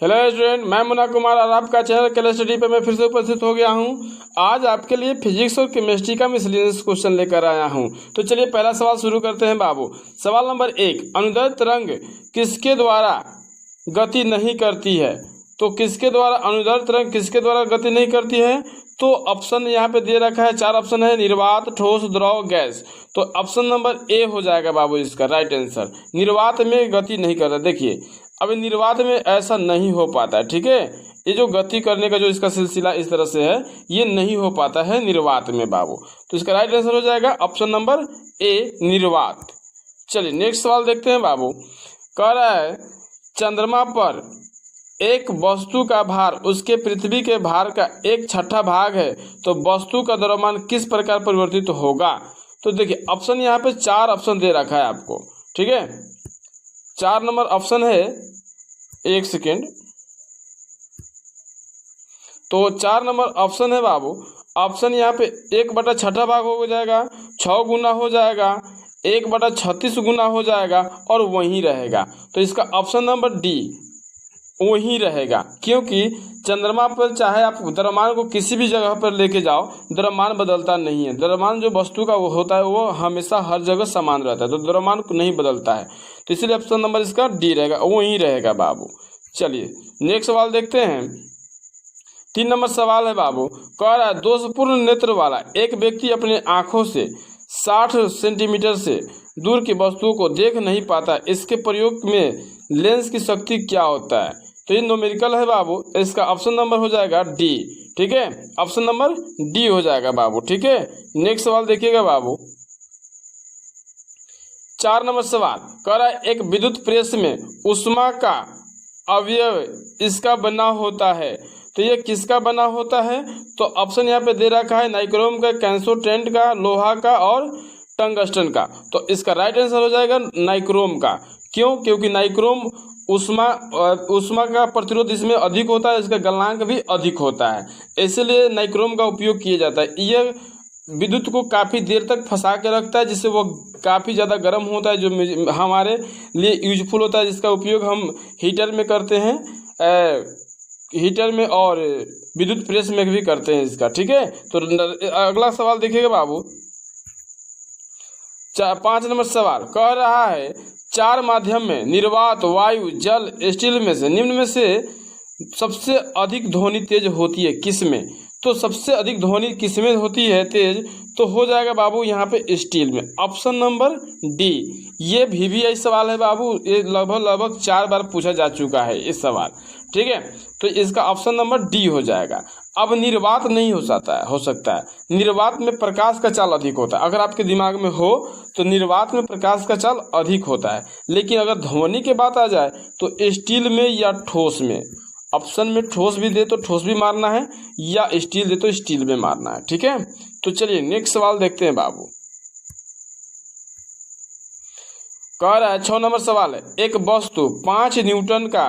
Hello student, मैं मुन्ना कुमार और आपका चैनल केल स्टडी पे मैं फिर से उपस्थित हो गया हूं। आज आपके लिए फिजिक्स और केमिस्ट्री का मिसलेनियस क्वेश्चन लेकर आया हूं। तो चलिए पहला सवाल शुरू करते हैं बाबू। सवाल नंबर 1, अनुदैर्ध्य तरंग किसके द्वारा गति नहीं करती है? तो किसके द्वारा अनुदैर्ध्य तरंग किसके द्वारा गति नहीं करती है? तो ऑप्शन यहाँ पे दे रखा है, 4 ऑप्शन है, निर्वात, ठोस, द्रव, गैस। तो ऑप्शन नंबर ए हो जाएगा बाबू इसका राइट आंसर। निर्वात में गति नहीं करता। देखिए अब निर्वात में ऐसा नहीं हो पाता है, ठीक है। ये जो गति करने का जो इसका सिलसिला इस तरह से है, ये नहीं हो पाता है निर्वात में बाबू। तो इसका राइट आंसर हो जाएगा ऑप्शन नंबर ए, निर्वात। चलिए नेक्स्ट सवाल देखते हैं बाबू। कह रहा है चंद्रमा पर एक वस्तु का भार उसके पृथ्वी के भार का 1/6 भाग है, तो वस्तु का द्रव्यमान किस प्रकार परिवर्तित होगा? तो देखिए ऑप्शन यहाँ पे 4 ऑप्शन दे रखा है आपको, ठीक है। 4 नंबर ऑप्शन है, एक सेकेंड। तो 4 नंबर ऑप्शन है बाबू। ऑप्शन यहाँ पे 1/6 भाग हो जाएगा, 6 गुना हो जाएगा, 1/36 गुना हो जाएगा और वहीं रहेगा। तो इसका ऑप्शन नंबर डी वहीं रहेगा, क्योंकि चंद्रमा पर चाहे आप द्रव्यमान को किसी भी जगह पर लेके जाओ, द्रव्यमान बदलता नहीं है। द्रव्यमान जो वस्तु का वो होता है वो हमेशा हर जगह समान रहता है, तो द्रव्यमान नहीं बदलता है। तो इसलिए ऑप्शन नंबर इसका डी रहेगा, वहीं रहेगा बाबू। चलिए नेक्स्ट सवाल देखते हैं। 3 नंबर सवाल है बाबू। कह रहा है दोषपूर्ण नेत्र वाला एक व्यक्ति अपने आंखों से 60 सेंटीमीटर से दूर की वस्तुओं को देख नहीं पाता, इसके प्रयोग में लेंस की शक्ति क्या होता है? तो ये न्यूमेरिकल है बाबू। इसका ऑप्शन नंबर हो जाएगा डी, ठीक है। ऑप्शन नंबर डी हो जाएगा बाबू, ठीक है। नेक्स्ट सवाल देखिएगा बाबू। 4 नंबर सवाल कह रहा है एक विद्युत प्रेस में ऊष्मा का अवयव इसका बना होता है, तो ये किसका बना होता है? तो ऑप्शन यहाँ पे दे रखा है नाइक्रोम का, कैंसोट्रेंट का, लोहा का और टंगस्टन का। तो इसका राइट आंसर हो जाएगा नाइक्रोम का। क्यों? क्योंकि नाइक्रोम ऊष्मा का प्रतिरोध इसमें अधिक होता है, इसका गलनांक भी अधिक होता है, इसलिए नाइक्रोम का उपयोग किया जाता है। यह विद्युत को काफ़ी देर तक फंसा के रखता है, जिससे वो काफ़ी ज़्यादा गर्म होता है, जो हमारे लिए यूजफुल होता है, जिसका उपयोग हम हीटर में करते हैं, हीटर में और विद्युत प्रेस में भी करते हैं इसका, ठीक है। तो अगला सवाल देखिएगा बाबू। 5 नंबर सवाल कह रहा है 4 माध्यम में निर्वात, वायु, जल, स्टील में से निम्न में से सबसे अधिक ध्वनि तेज होती है किस में? तो सबसे अधिक ध्वनि किस में होती है तेज? तो हो जाएगा बाबू यहाँ पे स्टील में। Option number D. ये VVI सवाल है बाबू, ये लगभग 4 बार पूछा जा चुका है इस सवाल, ठीक है। तो इसका ऑप्शन नंबर डी हो जाएगा। अब निर्वात नहीं हो सकता है। निर्वात में प्रकाश का चाल अधिक होता है। अगर आपके दिमाग में हो तो निर्वात में प्रकाश का चाल अधिक होता है, लेकिन अगर ध्वनि की बात आ जाए तो स्टील में या ठोस में। ऑप्शन में ठोस भी दे तो ठोस भी मारना है, या स्टील दे तो स्टील में मारना है, ठीक है। तो चलिए नेक्स्ट सवाल देखते हैं बाबू। कह रहा है 6 नंबर सवाल है एक वस्तु 5 न्यूटन का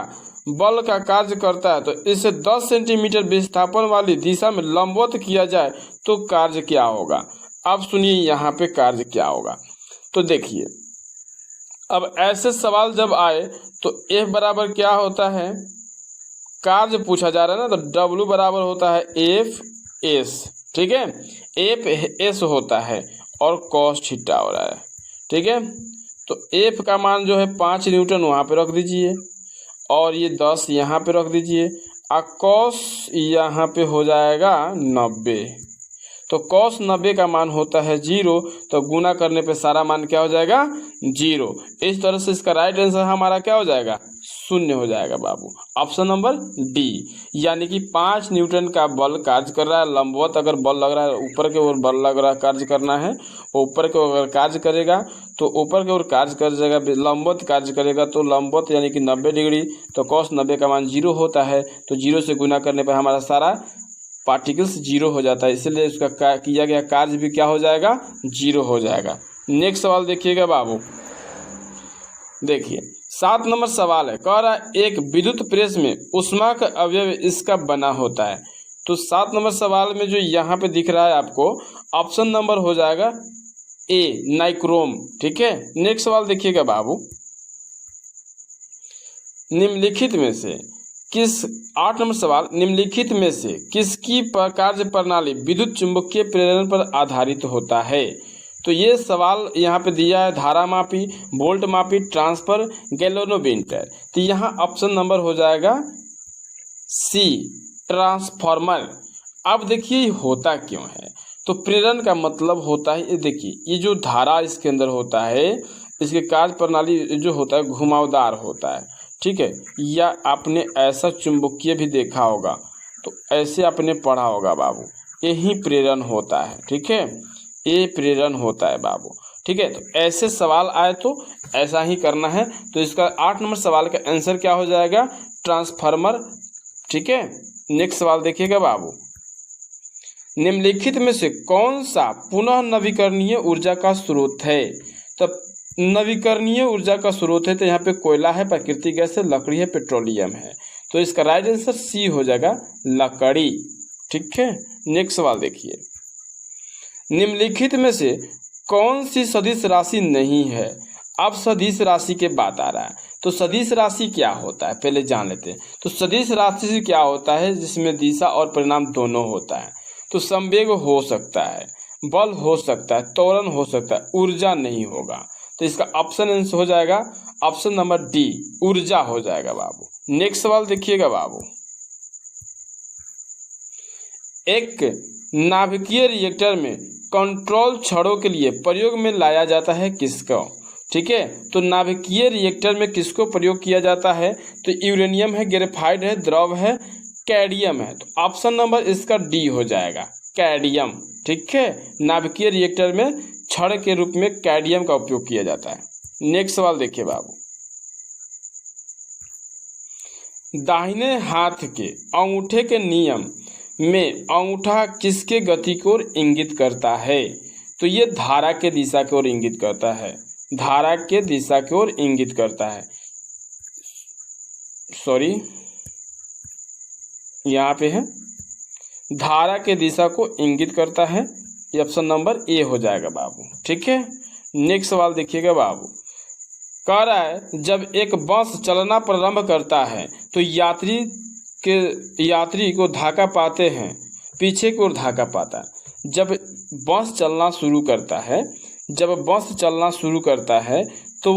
बल का कार्य करता है, तो इसे 10 सेंटीमीटर विस्थापन वाली दिशा में लंबवत किया जाए तो कार्य क्या होगा? अब सुनिए यहाँ पे कार्य क्या होगा। तो देखिए अब ऐसे सवाल जब आए तो F बराबर क्या होता है, कार्य पूछा जा रहा है ना, तो W बराबर होता है FS, ठीक है। FS होता है और cos थीटा हो रहा है, ठीक है। तो F का मान जो है 5 न्यूटन वहाँ पे रख दीजिए और ये 10 यहाँ पे रख दीजिए, और cos यहाँ पे हो जाएगा 90। तो cos 90 का मान होता है 0, तो गुना करने पे सारा मान क्या हो जाएगा? 0। इस तरह से इसका राइट आंसर हमारा क्या हो जाएगा? 0 हो जाएगा बाबू। ऑप्शन नंबर डी, यानी कि 5 न्यूटन का बल कार्य कर रहा है लंबवत। अगर बल लग रहा है ऊपर की ओर, बल लग रहा है कार्य करना है, वो ऊपर की ओर कार्य करेगा तो ऊपर की ओर कार्य कर जाएगा, लंबवत कार्य करेगा तो लंबवत यानी कि 90 डिग्री। तो cos 90 का मान 0 होता है, तो 0 से गुना करने पर हमारा सारा पार्टिकल्स 0 हो जाता है, इसलिए इसका किया गया कार्य भी क्या हो जाएगा? 0 हो जाएगा। नेक्स्ट सवाल देखिएगा बाबू। देखिए 7 नंबर सवाल है, कह रहा है एक विद्युत प्रेस में ऊष्मा का अवयव इसका बना होता है। तो 7 नंबर सवाल में जो यहाँ पे दिख रहा है आपको, ऑप्शन नंबर हो जाएगा ए, नाइक्रोम, ठीक है। नेक्स्ट सवाल देखिएगा बाबू। निम्नलिखित में से किस 8 नंबर सवाल, निम्नलिखित में से किसकी कार्य प्रणाली विद्युत चुंबकीय प्रेरण पर आधारित होता है? तो ये सवाल यहाँ पे दिया है धारा मापी, वोल्ट मापी, ट्रांसफर, गैल्वेनोमीटर। तो यहाँ ऑप्शन नंबर हो जाएगा सी, ट्रांसफार्मर। अब देखिए ये होता क्यों है, तो प्रेरण का मतलब होता है, ये देखिए ये जो धारा इसके अंदर होता है, इसके कार्य प्रणाली जो होता है घुमावदार होता है, ठीक है। या आपने ऐसा चुंबकीय भी देखा होगा, तो ऐसे आपने पढ़ा होगा बाबू, यही प्रेरण होता है, ठीक है, ये प्रेरण होता है बाबू, ठीक है। तो ऐसे सवाल आए तो ऐसा ही करना है। तो इसका 8 नंबर सवाल का आंसर क्या हो जाएगा? ट्रांसफार्मर, ठीक है। नेक्स्ट सवाल देखिएगा बाबू, निम्नलिखित में से कौन सा पुनः नवीकरणीय ऊर्जा का स्रोत है? तो नवीकरणीय ऊर्जा का स्रोत है, तो यहाँ पे कोयला है, प्राकृतिक गैस है, लकड़ी है, पेट्रोलियम है। तो इसका राइट आंसर सी हो जाएगा, लकड़ी, ठीक है। नेक्स्ट सवाल देखिए, निम्नलिखित में से कौन सी सदिश राशि नहीं है? अब सदिश राशि के बात आ रहा है, तो सदिश राशि क्या होता है पहले जान लेते हैं। तो सदिश राशि क्या होता है? जिसमें दिशा और परिणाम दोनों होता है। तो संवेग हो सकता है, बल हो सकता है, त्वरण हो सकता है, ऊर्जा नहीं होगा। तो इसका ऑप्शन आंसर हो जाएगा ऑप्शन नंबर डी, ऊर्जा हो जाएगा बाबू। नेक्स्ट सवाल देखिएगा बाबू, एक नाभिकीय रिएक्टर में कंट्रोल छड़ों के लिए प्रयोग में लाया जाता है किसको? ठीक है, तो नाभिकीय रिएक्टर में किसको प्रयोग किया जाता है? तो यूरेनियम है, ग्रेफाइट है, द्रव है, कैडमियम है। तो ऑप्शन नंबर इसका डी हो जाएगा, कैडमियम, ठीक है। नाभिकीय रिएक्टर में छड़ के रूप में कैडमियम का उपयोग किया जाता है। नेक्स्ट सवाल देखिए बाबू, दाहिने हाथ के अंगूठे के नियम में अंगूठा किसके गति को ओर इंगित करता है? तो ये धारा के दिशा की ओर इंगित करता है, धारा के दिशा की ओर इंगित करता है। सॉरी, यहाँ पे है धारा के दिशा को इंगित करता है, ये ऑप्शन नंबर ए हो जाएगा बाबू, ठीक है। नेक्स्ट सवाल देखिएगा बाबू, कह रहा है जब एक बस चलना प्रारंभ करता है तो यात्री को धक्का पाते हैं, पीछे की ओर धक्का पाता है। जब बस चलना शुरू करता है तो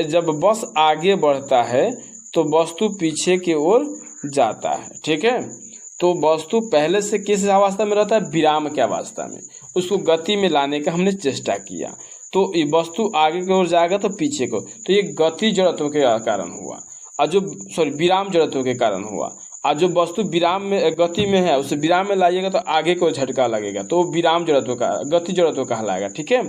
जब बस आगे बढ़ता है तो वस्तु पीछे की ओर जाता है, ठीक है। तो वस्तु पहले से किस अवस्था में रहता है? विराम के अवस्था में। उसको गति में लाने का हमने चेष्टा किया, तो ये वस्तु आगे की ओर जाएगा तो पीछे को, तो ये गति जड़त्व के कारण हुआ, और जो विराम जड़त्व के कारण हुआ। और जो वस्तु विराम में गति में है उसे विराम में लाइएगा तो आगे को झटका लगेगा, तो विराम जड़त्व का गति जड़त्व कहलाएगा, ठीक है।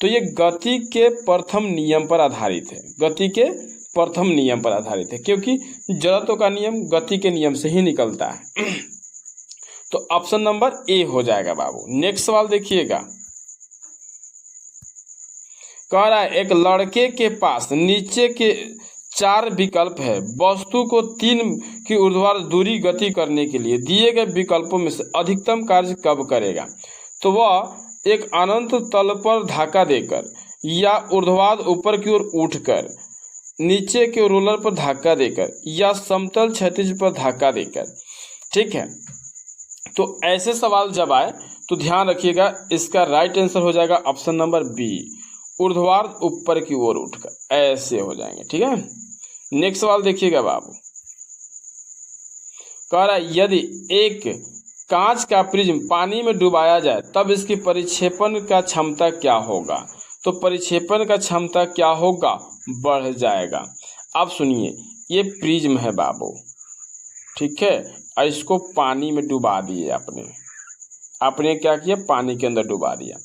तो ये गति के प्रथम नियम पर आधारित है, गति के प्रथम नियम पर आधारित है, क्योंकि जड़त्व का नियम गति के नियम से ही निकलता है। तो ऑप्शन नंबर ए हो जाएगा बाबू। नेक्स्ट सवाल देखिएगा, कह रहा है एक लड़के के पास नीचे के 4 विकल्प है, वस्तु को 3 की ऊर्ध्वाधर दूरी गति करने के लिए दिए गए विकल्पों में से अधिकतम कार्य कब करेगा? तो वह एक अनंत तल पर धक्का देकर, या ऊर्ध्वाधर ऊपर की ओर उठकर, नीचे के रोलर पर धक्का देकर, या समतल क्षैतिज पर धक्का देकर, ठीक है। तो ऐसे सवाल जब आए तो ध्यान रखिएगा, इसका राइट आंसर हो जाएगा ऑप्शन नंबर बी, ऊर्ध्वाधर ऊपर की ओर उठकर, ऐसे हो जाएंगे, ठीक है। नेक्स्ट सवाल देखिएगा बाबू, कह रहा है यदि एक कांच का प्रिज्म पानी में डुबाया जाए तब इसकी परिक्षेपण का क्षमता क्या होगा? तो परिक्षेपण का क्षमता क्या होगा? बढ़ जाएगा। अब सुनिए, ये प्रिज्म है बाबू, ठीक है, और इसको पानी में डुबा दिए आपने क्या किया? पानी के अंदर डुबा दिया।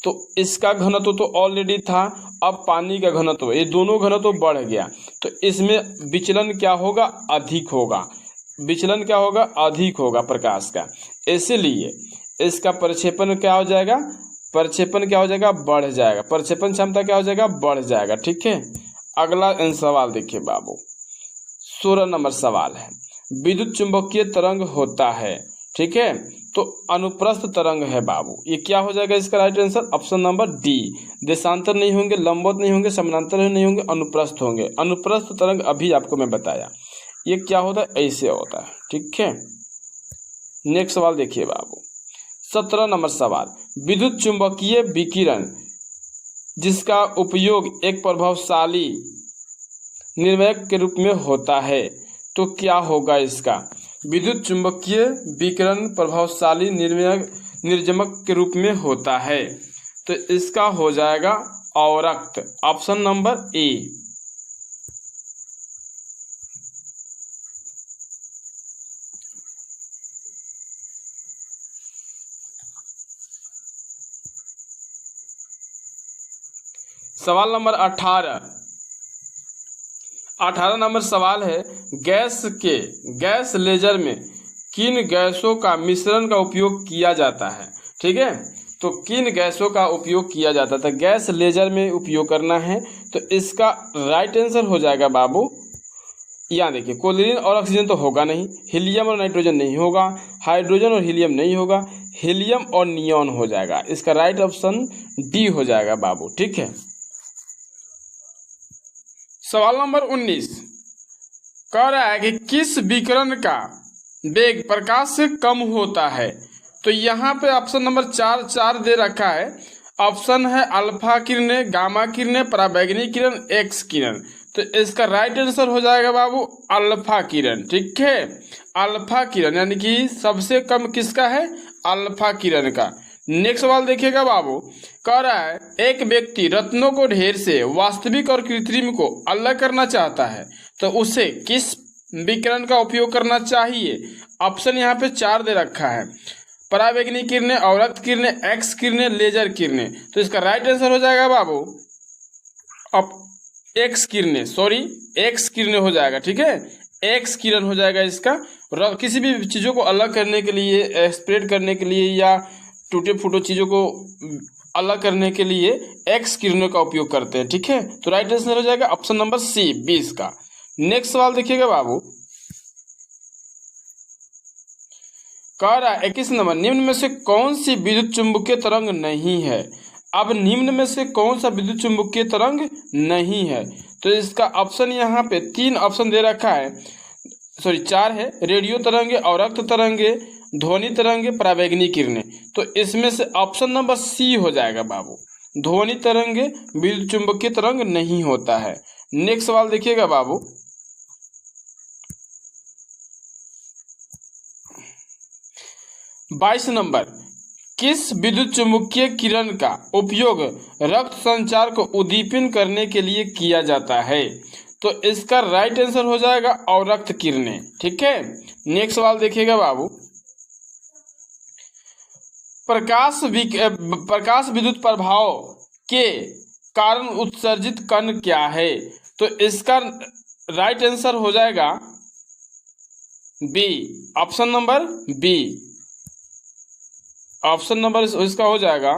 तो इसका घनत्व तो ऑलरेडी था, अब पानी का घनत्व, ये दोनों घनत्व बढ़ गया, तो इसमें विचलन क्या होगा? अधिक होगा। विचलन क्या होगा? अधिक होगा प्रकाश का, इसलिए इसका प्रक्षेपण क्या हो जाएगा? प्रक्षेपण क्या हो जाएगा? बढ़ जाएगा। प्रक्षेपण क्षमता क्या हो जाएगा? बढ़ जाएगा, ठीक है। अगला सवाल देखिए बाबू, 16 नंबर सवाल है, विद्युत चुंबकीय तरंग होता है, ठीक है, तो अनुप्रस्थ तरंग है बाबू। ये क्या हो जाएगा इसका right answer? Option number D, देशांतर नहीं होंगे, लंबवत नहीं होंगे, समानांतर नहीं होंगे, अनुप्रस्थ होंगे। अनुप्रस्थ तरंग अभी आपको मैं बताया, ये क्या होता है, ऐसे होता है। ठीक है, नेक्स्ट सवाल देखिए बाबू, 17 नंबर सवाल, विद्युत चुंबकीय विकिरण जिसका उपयोग एक प्रभावशाली निर्वायक के रूप में होता है, तो क्या होगा इसका। विद्युत चुंबकीय विकिरण प्रभावशाली निर्जमक के रूप में होता है, तो इसका हो जाएगा अवरक्त, ऑप्शन नंबर ए। सवाल नंबर 18 नंबर सवाल है, गैस लेजर में किन गैसों का मिश्रण का उपयोग किया जाता है। ठीक है, तो किन गैसों का उपयोग किया जाता था, गैस लेजर में उपयोग करना है, तो इसका राइट आंसर हो जाएगा बाबू, यहाँ देखिए, क्लोरीन और ऑक्सीजन तो होगा नहीं, हीलियम और नाइट्रोजन नहीं होगा, हाइड्रोजन और हीलियम नहीं होगा, हीलियम और नियॉन हो जाएगा। इसका राइट ऑप्शन डी हो जाएगा बाबू। ठीक है, सवाल नंबर 19 कह रहा है कि किस विकिरण का वेग प्रकाश से कम होता है, तो यहाँ पे ऑप्शन नंबर 4 दे रखा है। ऑप्शन है अल्फा किरणें, गामा किरणें, पराबैंगनी किरण, एक्स किरण, तो इसका राइट आंसर हो जाएगा बाबू अल्फा किरण। ठीक है, अल्फा किरण यानी कि सबसे कम किसका है, अल्फा किरण का। नेक्स्ट सवाल देखिएगा बाबू, कह रहा है एक व्यक्ति रत्नों को ढेर से वास्तविक और कृत्रिम को अलग करना चाहता है, तो उसे किस विकिरण का उपयोग करना चाहिए। ऑप्शन यहाँ पे 4 दे रखा है, पराबैंगनी किरणें, अवरक्त किरणें, एक्स किरणें, लेजर किरणें, तो इसका राइट आंसर हो जाएगा बाबू अब एक्स किरणें हो जाएगा। ठीक है, एक्स किरण हो जाएगा इसका। किसी भी चीज़ों को अलग करने के लिए, स्प्रेड करने के लिए या टूटे फूटे चीज़ों को अलग करने के लिए एक्स किरणों का उपयोग करते हैं। ठीक है, तो राइट आंसर हो जाएगा ऑप्शन नंबर सी 20 का। नेक्स्ट सवाल देखिएगा बाबू, कह रहा है 21 नंबर, निम्न में से कौन सी विद्युत चुंबकीय तरंग नहीं है। अब निम्न में से कौन सा विद्युत चुंबकीय तरंग नहीं है, तो इसका ऑप्शन यहाँ पे 3 ऑप्शन दे रखा है, 4 है, रेडियो तरंगे, अवरक्त तरंगे, ध्वनि तरंगे, पराबैंगनी किरणें, तो इसमें से ऑप्शन नंबर सी हो जाएगा बाबू, ध्वनि तरंगे विद्युत चुंबकीय तरंग नहीं होता है। नेक्स्ट सवाल देखिएगा बाबू, 22 नंबर, किस विद्युत चुंबकीय किरण का उपयोग रक्त संचार को उद्दीपन करने के लिए किया जाता है, तो इसका राइट आंसर हो जाएगा अवरक्त किरणें। ठीक है, नेक्स्ट सवाल देखिएगा बाबू, प्रकाश विद्युत प्रभाव के कारण उत्सर्जित कण क्या है, तो इसका राइट आंसर हो जाएगा B, option number B, option number इसका हो जाएगा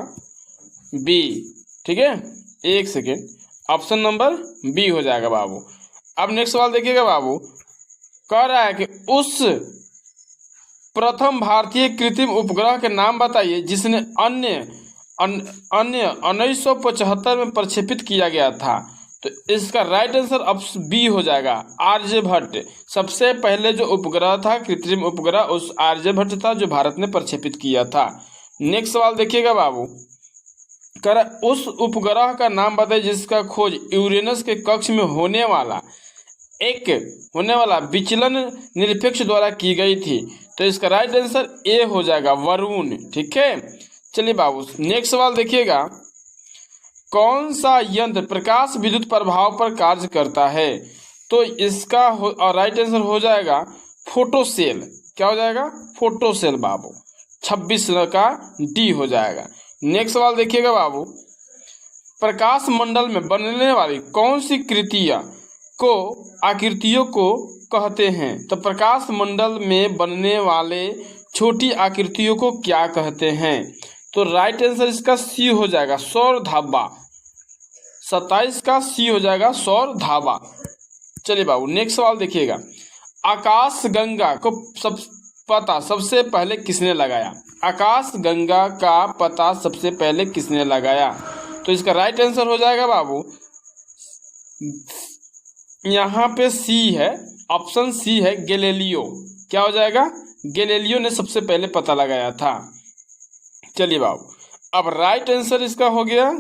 बी। ठीक है, एक सेकेंड, ऑप्शन नंबर बी हो जाएगा बाबू। अब नेक्स्ट सवाल देखिएगा बाबू, कह रहा है कि उस प्रथम भारतीय कृत्रिम उपग्रह के नाम बताइए जिसने अन्य 1975 में प्रक्षेपित किया गया था, तो इसका राइट आंसर ऑप्शन बी हो जाएगा आर्यभट्ट। सबसे पहले जो उपग्रह था कृत्रिम उपग्रह उस आर्यभट्ट था जो भारत ने प्रक्षेपित किया था। नेक्स्ट सवाल देखिएगा बाबू, कर उस उपग्रह का नाम बताइए जिसका खोज यूरेनस के कक्ष में होने वाला विचलन निरपेक्ष द्वारा की गई थी, तो इसका राइट आंसर ए हो जाएगा वरुण। ठीक है, चलिए बाबू नेक्स्ट सवाल देखिएगा, कौन सा यंत्र प्रकाश विद्युत प्रभाव पर कार्य करता है, तो इसका राइट आंसर हो जाएगा फोटोसेल। क्या हो जाएगा, फोटोसेल बाबू, 26 का डी हो जाएगा। नेक्स्ट सवाल देखिएगा बाबू, प्रकाश मंडल में बनने वाली कौन सी आकृतियों को कहते हैं, तो प्रकाश मंडल में बनने वाले छोटी आकृतियों को क्या कहते हैं, तो राइट आंसर इसका सी हो जाएगा सौर धाबा। 27 का सी हो जाएगा सौर धाबा। चलिए बाबू नेक्स्ट सवाल देखिएगा, आकाश गंगा को पता सबसे पहले किसने लगाया, आकाश गंगा का पता सबसे पहले किसने लगाया, तो इसका राइट आंसर हो जाएगा बाबू यहाँ पे सी है, ऑप्शन सी है गैलीलियो। क्या हो जाएगा? गैलीलियो ने सबसे पहले पता लगाया था। चलिए बाबू, अब राइट आंसर इसका हो गया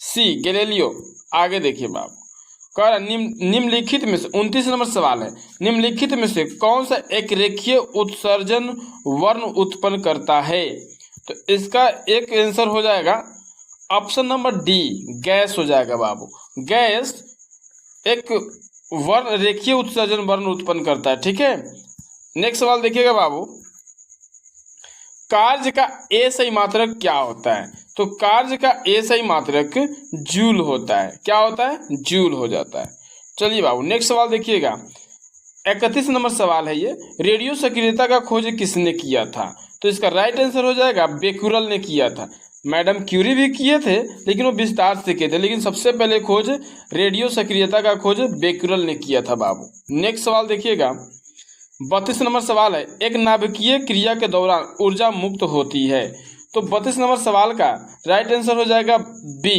सी गैलीलियो। आगे देखिए बाबू, कह रहा निम्नलिखित में से 29 नंबर सवाल है, निम्नलिखित में से कौन सा एक रेखीय उत्सर्जन वर्ण उत्पन्न करता है? तो इसका एक आंसर हो जाएगा ऑप्शन नंबर डी, गैस हो जाएगा बाबू। गैस एक वर्ण रेखीय उत्सर्जन वर्ण उत्पन्न करता है। ठीक है, नेक्स्ट सवाल देखिएगा बाबू, कार्य का ए सही मात्रक क्या होता है? तो कार्य का ए सही मात्रक जूल होता है। क्या होता है? जूल हो जाता है। चलिए बाबू, नेक्स्ट सवाल देखिएगा, 31 नंबर सवाल है ये, रेडियो सक्रियता का खोज किसने किया था? तो इसका राइट आंसर हो जाएगा बेकुरल ने किया था। मैडम क्यूरी भी किए थे, लेकिन वो विस्तार से किए थे, लेकिन सबसे पहले खोज रेडियो सक्रियता का खोज बेकुरल ने किया था बाबू। नेक्स्ट सवाल देखिएगा, 32 नंबर सवाल है, एक नाभिकीय क्रिया के दौरान ऊर्जा मुक्त होती है। तो 32 नंबर सवाल का राइट आंसर हो जाएगा बी,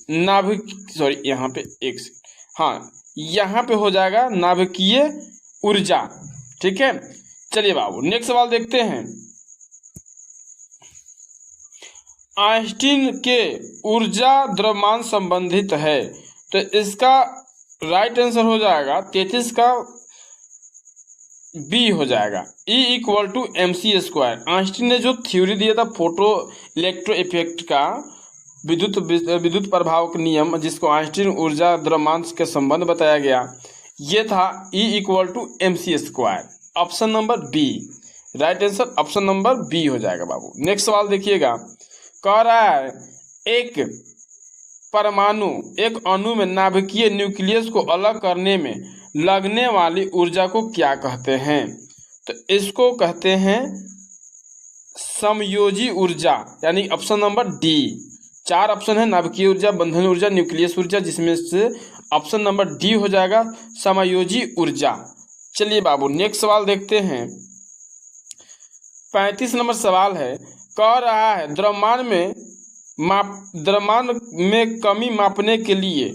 यहाँ पे यहाँ पे हो जाएगा नाभिकीय ऊर्जा। ठीक है, चलिए बाबू, नेक्स्ट सवाल देखते हैं, आइंस्टीन के ऊर्जा द्रव्यमान संबंधित है। तो इसका राइट आंसर हो जाएगा 33 का बी हो जाएगा, E=mc²। आइंस्टीन ने जो थ्योरी दिया था फोटो इलेक्ट्रो इफेक्ट का, विद्युत प्रभाव का नियम, जिसको आइंस्टीन ऊर्जा द्रव्यमान के संबंध बताया गया, ये था E=mc²। Option number B, right answer option number B हो जाएगा बाबू। नेक्स्ट सवाल देखिएगा, कह रहा है एक परमाणु एक अणु में नाभिकीय न्यूक्लियस को अलग करने में लगने वाली ऊर्जा को क्या कहते हैं? तो इसको कहते हैं समयोजी ऊर्जा, यानी ऑप्शन नंबर डी। 4 ऑप्शन है, नाभिकीय ऊर्जा, बंधन ऊर्जा, न्यूक्लियस ऊर्जा, जिसमें से ऑप्शन नंबर डी हो जाएगा समयोजी ऊर्जा। चलिए बाबू, नेक्स्ट सवाल देखते हैं, 35 नंबर सवाल है, कह रहा है द्रव्यमान में कमी मापने के लिए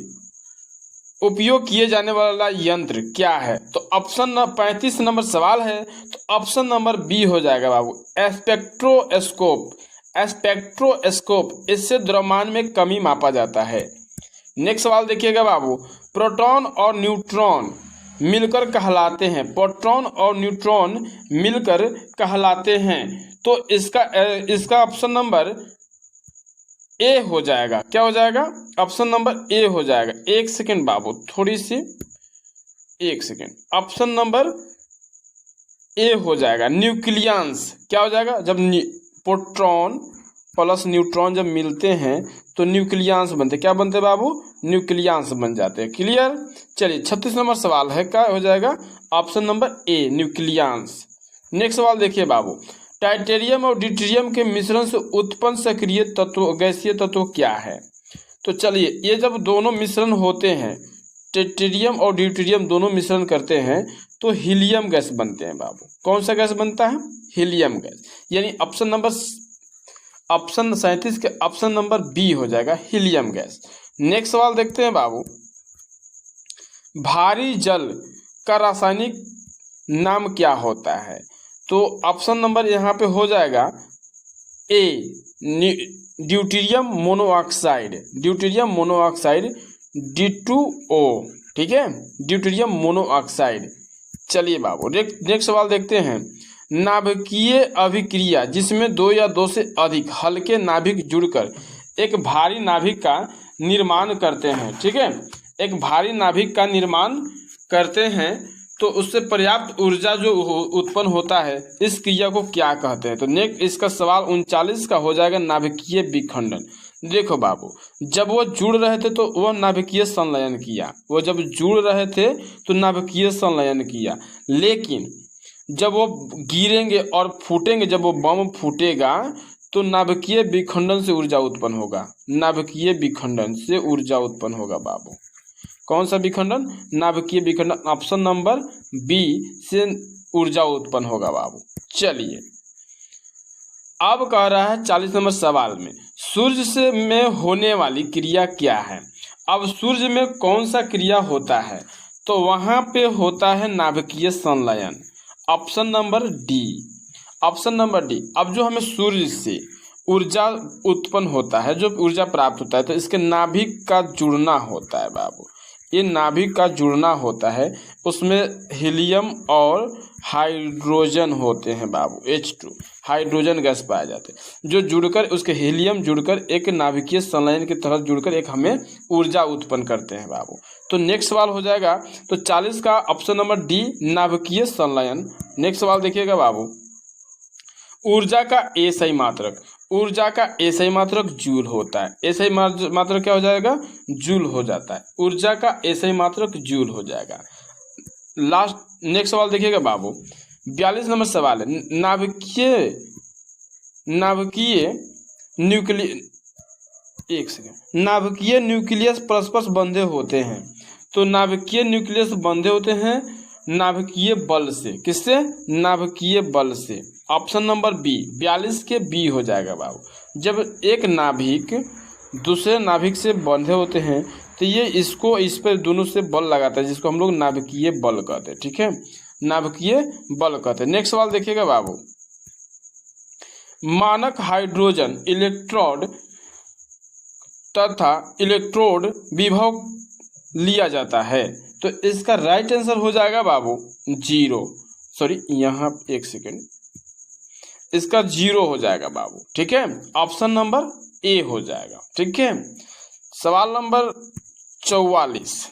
उपयोग किए जाने वाला यंत्र क्या है? तो ऑप्शन 35 नंबर सवाल है, तो ऑप्शन नंबर बी हो जाएगा बाबू, स्पेक्ट्रोस्कोप। स्पेक्ट्रोस्कोप, इससे द्रव्यमान में कमी मापा जाता है। नेक्स्ट सवाल देखिएगा बाबू, प्रोटॉन और न्यूट्रॉन मिलकर कहलाते हैं, प्रोटॉन और न्यूट्रॉन मिलकर कहलाते हैं। तो इसका ऑप्शन नंबर ए हो जाएगा। क्या हो जाएगा? ऑप्शन नंबर ए हो जाएगा। एक सेकेंड बाबू, एक सेकेंड, ऑप्शन नंबर ए हो जाएगा न्यूक्लियंस। क्या हो जाएगा? जब प्रोटॉन प्लस न्यूट्रॉन जब मिलते हैं तो न्यूक्लियंस बनते, क्या बनते बाबू? न्यूक्लियंस बन जाते हैं। क्लियर? चलिए 36 नंबर सवाल है, क्या हो जाएगा? Option number A, nucleons. Next सवाल देखिए बाबू, टाइटेरियम और ड्यूटेरियम के मिश्रण से उत्पन्न सक्रिय तत्व गैसीय तत्व क्या है? तो चलिए, ये जब दोनों मिश्रण होते हैं, टाइटेरियम और ड्यूटेरियम दोनों मिश्रण करते हैं तो हीलियम गैस बनते हैं बाबू। कौन सा गैस बनता है? Helium gas. यानी ऑप्शन 37 के ऑप्शन नंबर बी हो जाएगा, हीलियम गैस। नेक्स्ट सवाल देखते हैं बाबू, भारी जल का रासायनिक नाम क्या होता है? तो ऑप्शन नंबर यहाँ पे हो जाएगा ए, deuterium monoxide. Deuterium monoxide D2O। ठीक है, ड्यूटेरियम मोनोऑक्साइड। चलिए बाबू, नेक्स्ट सवाल देखते हैं, नाभिकीय अभिक्रिया जिसमें 2 या 2 से अधिक हल्के नाभिक जुड़कर एक भारी नाभिक का निर्माण करते हैं। ठीक है, एक भारी नाभिक का निर्माण करते हैं तो उससे पर्याप्त ऊर्जा जो उत्पन्न होता है, इस क्रिया को क्या कहते हैं? तो नेक्स्ट इसका सवाल 39 का हो जाएगा, नाभिकीय विखंडन। देखो बाबू, जब वो जुड़ रहे थे तो वह नाभिकीय संलयन किया, वो जब जुड़ रहे थे तो नाभिकीय संलयन किया, लेकिन जब वो गिरेंगे और फूटेंगे, जब वो बम फूटेगा तो नाभिकीय विखंडन से ऊर्जा उत्पन्न होगा। नाभिकीय विखंडन से ऊर्जा उत्पन्न होगा बाबू। कौन सा विखंडन? नाभिकीय विखंडन। ऑप्शन नंबर बी से ऊर्जा उत्पन्न होगा बाबू। चलिए, अब कह रहा है 40 नंबर सवाल में, सूर्य में होने वाली क्रिया क्या है? अब सूर्य में कौन सा क्रिया होता है? तो वहां पे होता है नाभिकीय संलयन। Option number D. Option number D. अब जो हमें सूर्य से ऊर्जा उत्पन्न होता है, जो ऊर्जा प्राप्त होता है, तो इसके नाभिक का जुड़ना होता है बाबू। ये नाभिक का जुड़ना होता है, उसमें हीलियम और हाइड्रोजन होते हैं बाबू, H2 हाइड्रोजन गैस पाए जाते हैं, जो जुड़कर उसके हीलियम जुड़कर एक नाभिकीय संलयन के तहत जुड़कर एक हमें ऊर्जा उत्पन्न करते हैं बाबू। तो नेक्स्ट सवाल हो जाएगा तो 40 का ऑप्शन नंबर डी नाभिकीय संलयन। नेक्स्ट सवाल देखिएगा बाबू, ऊर्जा का एसआई मात्रक। ऊर्जा का एसआई मात्रक जूल होता है। एसआई मात्रक क्या हो जाएगा? जूल हो जाता है। ऊर्जा का एसआई मात्रक जूल हो जाएगा। लास्ट नेक्स्ट सवाल देखिएगा बाबू, 42 नंबर सवाल है, नाभिकीय न्यूक्लियस परस्पर बंधे होते हैं। तो नाभिकीय न्यूक्लियस बंधे होते हैं नाभिकीय बल से। किससे? नाभिकीय बल से। ऑप्शन नंबर बी, 42 के बी हो जाएगा बाबू। जब एक नाभिक दूसरे नाभिक से बंधे होते हैं तो ये इस पर दोनों से बल लगाता है, जिसको हम लोग नाभिकीय बल कहते हैं। ठीक है, नाभिकीय बल कहते हैं। नेक्स्ट सवाल देखिएगा बाबू, मानक हाइड्रोजन इलेक्ट्रोड तथा इलेक्ट्रोड विभव लिया जाता है, तो इसका राइट आंसर हो जाएगा बाबू 0। सॉरी, यहाँ एक सेकेंड, इसका 0 हो जाएगा बाबू। ठीक है, ऑप्शन नंबर ए हो जाएगा। ठीक है, सवाल नंबर 44,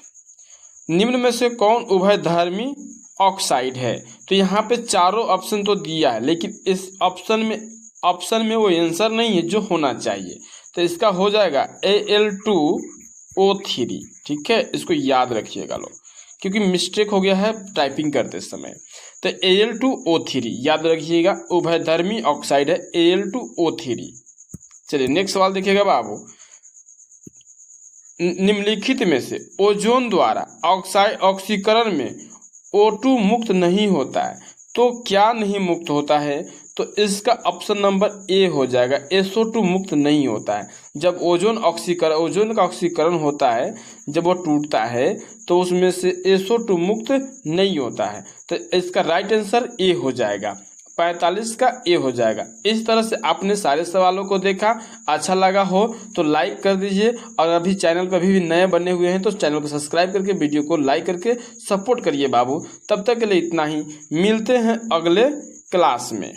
निम्न में से कौन उभयधर्मी ऑक्साइड है? तो यहाँ पे चारों ऑप्शन तो दिया है, लेकिन इस ऑप्शन में वो आंसर नहीं है जो होना चाहिए। तो इसका हो जाएगा Al2O3। ठीक है, इसको याद रखिएगा लोग, क्योंकि मिस्टेक हो गया है टाइपिंग करते समय। तो Al2O3 याद रखिएगा, उभयधर्मी ऑक्साइड है Al2O3। चलिए नेक्स्ट सवाल देखिएगा बाबू, निम्नलिखित में से ओजोन द्वारा ऑक्सीकरण में O2 मुक्त नहीं होता है, तो क्या नहीं मुक्त होता है? तो इसका ऑप्शन नंबर ए हो जाएगा, SO2 मुक्त नहीं होता है। जब ओजोन का ऑक्सीकरण होता है, जब वो टूटता है तो उसमें से SO2 मुक्त नहीं होता है। तो इसका राइट आंसर ए हो जाएगा, 45 का ए हो जाएगा। इस तरह से आपने सारे सवालों को देखा, अच्छा लगा हो तो लाइक कर दीजिए, और अभी चैनल पर भी नए बने हुए हैं तो चैनल को सब्सक्राइब करके वीडियो को लाइक करके सपोर्ट करिए बाबू। तब तक के लिए इतना ही, मिलते हैं अगले क्लास में।